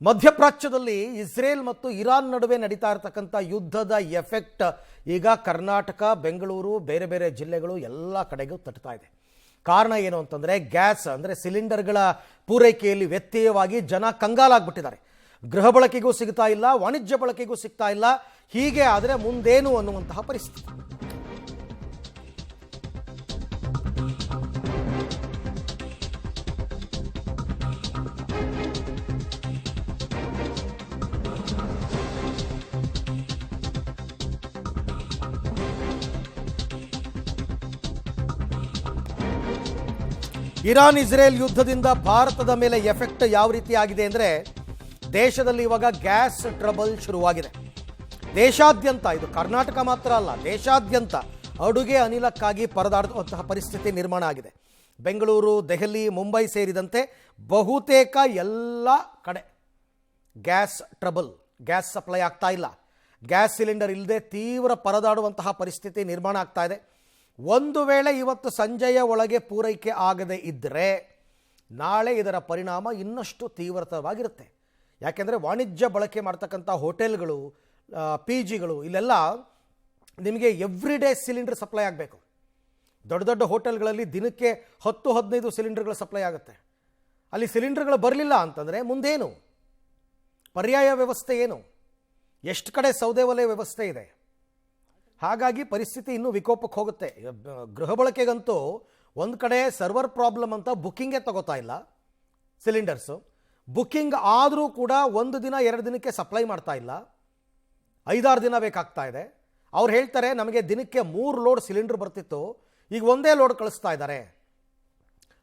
ಮಧ್ಯಪ್ರಾಚ್ಯದಲ್ಲಿ Israel ಮತ್ತು Iran ನಡುವೆ ನಡೀತಾ ಇರತಕ್ಕಂಥ ಯುದ್ಧದ ಎಫೆಕ್ಟ್ ಈಗ ಕರ್ನಾಟಕ, ಬೆಂಗಳೂರು, ಬೇರೆ ಬೇರೆ ಜಿಲ್ಲೆಗಳು ಎಲ್ಲ ಕಡೆಗೂ ತಟ್ತಾ ಇದೆ. ಕಾರಣ ಏನು ಅಂತಂದರೆ ಗ್ಯಾಸ್ ಅಂದರೆ ಸಿಲಿಂಡರ್ಗಳ ಪೂರೈಕೆಯಲ್ಲಿ ವ್ಯತ್ಯಯವಾಗಿ ಜನ ಕಂಗಾಲಾಗ್ಬಿಟ್ಟಿದ್ದಾರೆ. ಗೃಹ ಬಳಕೆಗೂ ಸಿಗ್ತಾ ಇಲ್ಲ, ವಾಣಿಜ್ಯ ಬಳಕೆಗೂ ಸಿಗ್ತಾ ಇಲ್ಲ. ಹೀಗೆ ಆದರೆ ಮುಂದೇನು ಅನ್ನುವಂತಹ ಪರಿಸ್ಥಿತಿ. ಇರಾನ್ ಇಸ್ರೇಲ್ ಯುದ್ಧದಿಂದ ಭಾರತದ ಮೇಲೆ ಎಫೆಕ್ಟ್ ಯಾವ ರೀತಿ ಆಗಿದೆ ಅಂದರೆ, ದೇಶದಲ್ಲಿ ಇವಾಗ ಗ್ಯಾಸ್ ಟ್ರಬಲ್ ಶುರುವಾಗಿದೆ. ದೇಶಾದ್ಯಂತ, ಇದು ಕರ್ನಾಟಕ ಮಾತ್ರ ಅಲ್ಲ, ದೇಶಾದ್ಯಂತ ಅಡುಗೆ ಅನಿಲಕ್ಕಾಗಿ ಪರದಾಡುವಂತಹ ಪರಿಸ್ಥಿತಿ ನಿರ್ಮಾಣ ಆಗಿದೆ. ಬೆಂಗಳೂರು, ದೆಹಲಿ, ಮುಂಬೈ ಸೇರಿದಂತೆ ಬಹುತೇಕ ಎಲ್ಲ ಕಡೆ ಗ್ಯಾಸ್ ಟ್ರಬಲ್, ಗ್ಯಾಸ್ ಸಪ್ಲೈ ಆಗ್ತಾ ಇಲ್ಲ. ಗ್ಯಾಸ್ ಸಿಲಿಂಡರ್ ಇಲ್ಲದೆ ತೀವ್ರ ಪರದಾಡುವಂತಹ ಪರಿಸ್ಥಿತಿ ನಿರ್ಮಾಣ ಆಗ್ತಾ ಇದೆ. ಒಂದು ವೇಳೆ ಇವತ್ತು ಸಂಜೆಯ ಒಳಗೆ ಪೂರೈಕೆ ಆಗದೇ ಇದ್ದರೆ ನಾಳೆ ಇದರ ಪರಿಣಾಮ ಇನ್ನಷ್ಟು ತೀವ್ರವಾಗಿರುತ್ತೆ. ಯಾಕೆಂದರೆ ವಾಣಿಜ್ಯ ಬಳಕೆ ಮಾಡ್ತಕ್ಕಂಥ ಹೋಟೆಲ್ಗಳು, ಪಿ ಜಿಗಳು, ಇಲ್ಲೆಲ್ಲ ನಿಮಗೆ ಎವ್ರಿ ಡೇ ಸಿಲಿಂಡರ್ ಸಪ್ಲೈ ಆಗಬೇಕು. ದೊಡ್ಡ ದೊಡ್ಡ ಹೋಟೆಲ್ಗಳಲ್ಲಿ ದಿನಕ್ಕೆ 10-15 ಸಿಲಿಂಡರ್ಗಳು ಸಪ್ಲೈ ಆಗುತ್ತೆ. ಅಲ್ಲಿ ಸಿಲಿಂಡರ್ಗಳು ಬರಲಿಲ್ಲ ಅಂತಂದರೆ ಮುಂದೇನು? ಪರ್ಯಾಯ ವ್ಯವಸ್ಥೆ ಏನು? ಎಷ್ಟು ಕಡೆ ಸೌದೆ ಒಲೆ ವ್ಯವಸ್ಥೆ ಇದೆ? ಹಾಗಾಗಿ ಪರಿಸ್ಥಿತಿ ಇನ್ನೂ ವಿಕೋಪಕ್ಕೆ ಹೋಗುತ್ತೆ. ಗೃಹ ಬಳಕೆಗಂತೂ ಒಂದು ಕಡೆ ಸರ್ವರ್ ಪ್ರಾಬ್ಲಮ್ ಅಂತ ಬುಕ್ಕಿಂಗೇ ತಗೋತಾ ಇಲ್ಲ ಸಿಲಿಂಡರ್ಸು. ಬುಕ್ಕಿಂಗ್ ಆದರೂ ಕೂಡ 1 ದಿನ 2 ದಿನಕ್ಕೆ ಸಪ್ಲೈ ಮಾಡ್ತಾ ಇಲ್ಲ, 5-6 ದಿನ ಬೇಕಾಗ್ತಾ ಇದೆ. ಅವ್ರು ಹೇಳ್ತಾರೆ ನಮಗೆ ದಿನಕ್ಕೆ 3 ಲೋಡ್ ಸಿಲಿಂಡರ್ ಬರ್ತಿತ್ತು, ಈಗ 1 ಲೋಡ್ ಕಳಿಸ್ತಾ ಇದ್ದಾರೆ.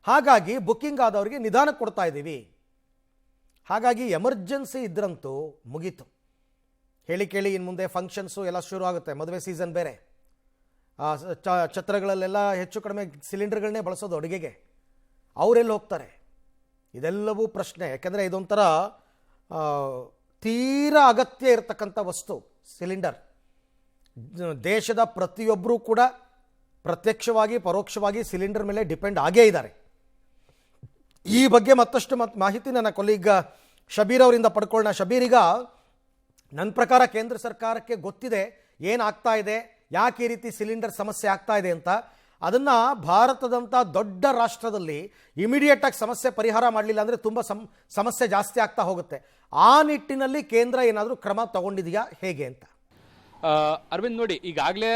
ಹಾಗಾಗಿ ಬುಕ್ಕಿಂಗ್ ಆದವರಿಗೆ ನಿಧಾನಕ್ಕೆ ಕೊಡ್ತಾ ಇದ್ದೀವಿ. ಹಾಗಾಗಿ ಎಮರ್ಜೆನ್ಸಿ ಇದ್ರಂತೂ ಮುಗೀತು. ಹೇಳಿ ಕೇಳಿ ಇನ್ನು ಮುಂದೆ ಫಂಕ್ಷನ್ಸು ಎಲ್ಲ ಶುರು ಆಗುತ್ತೆ. ಮದುವೆ ಸೀಸನ್ ಬೇರೆ, ಛತ್ರಗಳಲ್ಲೆಲ್ಲ ಹೆಚ್ಚು ಕಡಿಮೆ ಸಿಲಿಂಡರ್ಗಳನ್ನೇ ಬಳಸೋದು ಅಡುಗೆಗೆ. ಅವರೆಲ್ಲಿ ಹೋಗ್ತಾರೆ? ಇದೆಲ್ಲವೂ ಪ್ರಶ್ನೆ. ಯಾಕೆಂದರೆ ಇದೊಂಥರ ತೀರಾ ಅಗತ್ಯ ಇರತಕ್ಕಂಥ ವಸ್ತು ಸಿಲಿಂಡರ್. ದೇಶದ ಪ್ರತಿಯೊಬ್ಬರೂ ಕೂಡ ಪ್ರತ್ಯಕ್ಷವಾಗಿ ಪರೋಕ್ಷವಾಗಿ ಸಿಲಿಂಡರ್ ಮೇಲೆ ಡಿಪೆಂಡ್ ಆಗೇ ಇದ್ದಾರೆ. ಈ ಬಗ್ಗೆ ಮತ್ತಷ್ಟು ಮಾಹಿತಿ ನನ್ನ ಕೊಲೀಗ್ ಶಬೀರ್ ಅವರಿಂದ ಪಡ್ಕೊಳ್ಳೋಣ. ಶಬೀರ್, ಈಗ ನನ್ನ ಪ್ರಕಾರ ಕೇಂದ್ರ ಸರ್ಕಾರಕ್ಕೆ ಗೊತ್ತಿದೆ ಏನಾಗ್ತಾ ಇದೆ, ಯಾಕೆ ಈ ರೀತಿ ಸಿಲಿಂಡರ್ ಸಮಸ್ಯೆ ಆಗ್ತಾ ಇದೆ ಅಂತ. ಅದನ್ನು ಭಾರತದಂಥ ದೊಡ್ಡ ರಾಷ್ಟ್ರದಲ್ಲಿ ಇಮಿಡಿಯೇಟಾಗಿ ಸಮಸ್ಯೆ ಪರಿಹಾರ ಮಾಡಲಿಲ್ಲ ಅಂದರೆ ತುಂಬ ಸಮಸ್ಯೆ ಜಾಸ್ತಿ ಆಗ್ತಾ ಹೋಗುತ್ತೆ. ಆ ನಿಟ್ಟಿನಲ್ಲಿ ಕೇಂದ್ರ ಏನಾದರೂ ಕ್ರಮ ತಗೊಂಡಿದೆಯಾ, ಹೇಗೆ ಅಂತ? ಅರವಿಂದ್, ನೋಡಿ, ಈಗಾಗಲೇ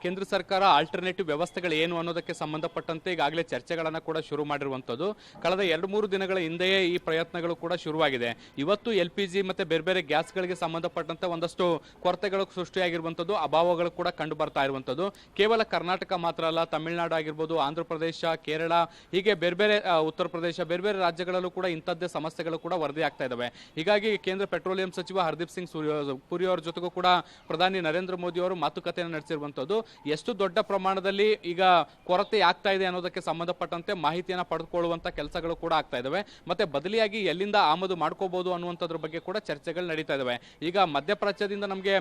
ಕೇಂದ್ರ ಸರ್ಕಾರ ಆಲ್ಟರ್ನೇಟಿವ್ ವ್ಯವಸ್ಥೆಗಳು ಏನು ಅನ್ನೋದಕ್ಕೆ ಸಂಬಂಧಪಟ್ಟಂತೆ ಈಗಾಗಲೇ ಚರ್ಚೆಗಳನ್ನು ಕೂಡ ಶುರು ಮಾಡಿರುವಂಥದ್ದು. ಕಳೆದ 2-3 ದಿನಗಳ ಹಿಂದೆಯೇ ಈ ಪ್ರಯತ್ನಗಳು ಕೂಡ ಶುರುವಾಗಿದೆ. ಇವತ್ತು LPG ಮತ್ತು ಬೇರೆ ಬೇರೆ ಗ್ಯಾಸ್ಗಳಿಗೆ ಸಂಬಂಧಪಟ್ಟಂತೆ ಒಂದಷ್ಟು ಕೊರತೆಗಳು ಸೃಷ್ಟಿಯಾಗಿರುವಂಥದ್ದು, ಅಭಾವಗಳು ಕೂಡ ಕಂಡು ಬರ್ತಾ ಇರುವಂಥದ್ದು. ಕೇವಲ ಕರ್ನಾಟಕ ಮಾತ್ರ ಅಲ್ಲ, ತಮಿಳುನಾಡು ಆಗಿರ್ಬೋದು, ಆಂಧ್ರ ಪ್ರದೇಶ, ಕೇರಳ, ಹೀಗೆ ಬೇರೆ ಬೇರೆ ಉತ್ತರ ಪ್ರದೇಶ, ಬೇರೆ ಬೇರೆ ರಾಜ್ಯಗಳಲ್ಲೂ ಕೂಡ ಇಂಥದ್ದೇ ಸಮಸ್ಯೆಗಳು ಕೂಡ ವರದಿ ಆಗ್ತಾ ಇದ್ದಾವೆ. ಹೀಗಾಗಿ ಕೇಂದ್ರ ಪೆಟ್ರೋಲಿಯಂ ಸಚಿವ ಹರ್ದೀಪ್ ಸಿಂಗ್ ಪುರಿ ಅವರ ಜೊತೆಗೂ ಕೂಡ ಪ್ರಧಾನಿ ನರೇಂದ್ರ ಮೋದಿ ಅವರು ಮಾತುಕತೆಯನ್ನು ನಡೆಸಿರುವಂಥದ್ದು. ಎಷ್ಟು ದೊಡ್ಡ ಪ್ರಮಾಣದಲ್ಲಿ ಈಗ ಕೊರತೆ ಆಗ್ತಾ ಇದೆ ಅನ್ನೋದಕ್ಕೆ ಸಂಬಂಧಪಟ್ಟಂತೆ ಮಾಹಿತಿಯನ್ನು ಪಡೆದುಕೊಳ್ಳುವಂಥ ಕೆಲಸಗಳು ಕೂಡ ಆಗ್ತಾ ಇದ್ದಾವೆ. ಮತ್ತೆ ಬದಲಿಯಾಗಿ ಎಲ್ಲಿಂದ ಆಮದು ಮಾಡ್ಕೋಬಹುದು ಅನ್ನುವಂಥದ್ರ ಬಗ್ಗೆ ಕೂಡ ಚರ್ಚೆಗಳು ನಡೀತಾ ಇದ್ದಾವೆ. ಈಗ ಮಧ್ಯಪ್ರಾಚ್ಯದಿಂದ ನಮಗೆ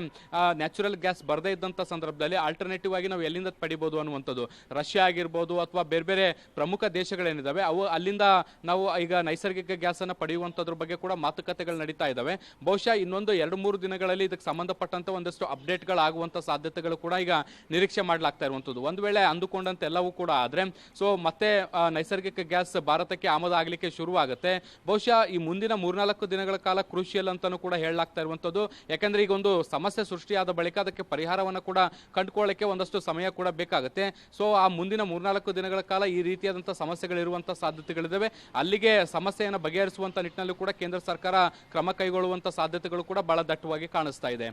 ನ್ಯಾಚುರಲ್ ಗ್ಯಾಸ್ ಬರದೇ ಇದ್ದಂಥ ಸಂದರ್ಭದಲ್ಲಿ ಆಲ್ಟರ್ನೇಟಿವ್ ಆಗಿ ನಾವು ಎಲ್ಲಿಂದ ಪಡಿಬೋದು ಅನ್ನುವಂಥದ್ದು, ರಷ್ಯಾ ಆಗಿರ್ಬೋದು ಅಥವಾ ಬೇರೆ ಬೇರೆ ಪ್ರಮುಖ ದೇಶಗಳೇನಿದ್ದಾವೆ ಅವು, ಅಲ್ಲಿಂದ ನಾವು ಈಗ ನೈಸರ್ಗಿಕ ಗ್ಯಾಸ್ ಅನ್ನು ಪಡೆಯುವಂಥದ್ರ ಬಗ್ಗೆ ಕೂಡ ಮಾತುಕತೆಗಳು ನಡೀತಾ ಇದ್ದಾವೆ. ಬಹುಶಃ ಇನ್ನೊಂದು 2-3 ದಿನಗಳಲ್ಲಿ ಇದಕ್ಕೆ ಸಂಬಂಧಪಟ್ಟಂತೆ ಒಂದಷ್ಟು ಅಪ್ಡೇಟ್ಗಳಾಗುವಂಥ ಸಾಧ್ಯತೆಗಳು ಕೂಡ ಈಗ ನಿರೀಕ್ಷೆ ಮಾಡಲಾಗ್ತಾ ಇರುವಂಥದ್ದು. ಒಂದು ವೇಳೆ ಅಂದುಕೊಂಡಂತೆ ಎಲ್ಲವೂ ಕೂಡ ಆದರೆ ಮತ್ತೆ ನೈಸರ್ಗಿಕ ಗ್ಯಾಸ್ ಭಾರತಕ್ಕೆ ಆಮದು ಆಗಲಿಕ್ಕೆ ಶುರುವಾಗುತ್ತೆ. ಬಹುಶಃ ಈ ಮುಂದಿನ 3-4 ದಿನಗಳ ಕಾಲ ಕ್ರೂಷಿಯಲ್ ಅಂತಾನೂ ಕೂಡ ಹೇಳಲಾಗ್ತಾ ಇರುವಂಥದ್ದು. ಯಾಕಂದರೆ ಈಗ ಒಂದು ಸಮಸ್ಯೆ ಸೃಷ್ಟಿಯಾದ ಬಳಿಕ ಅದಕ್ಕೆ ಪರಿಹಾರವನ್ನು ಕೂಡ ಕಂಡುಕೊಳ್ಳಕ್ಕೆ ಒಂದಷ್ಟು ಸಮಯ ಕೂಡ ಬೇಕಾಗುತ್ತೆ. ಆ ಮುಂದಿನ 3-4 ದಿನಗಳ ಕಾಲ ಈ ರೀತಿಯಾದಂಥ ಸಮಸ್ಯೆಗಳಿರುವಂಥ ಸಾಧ್ಯತೆಗಳಿದ್ದಾವೆ. ಅಲ್ಲಿಗೆ ಸಮಸ್ಯೆಯನ್ನು ಬಗೆಹರಿಸುವಂಥ ನಿಟ್ಟಿನಲ್ಲಿ ಕೂಡ ಕೇಂದ್ರ ಸರ್ಕಾರ ಕ್ರಮ ಕೈಗೊಳ್ಳುವಂಥ ಸಾಧ್ಯತೆಗಳು ಕೂಡ ಬಹಳ ದಟ್ಟವಾಗಿ ಕಾಣಿಸ್ತಾ ಇದೆ.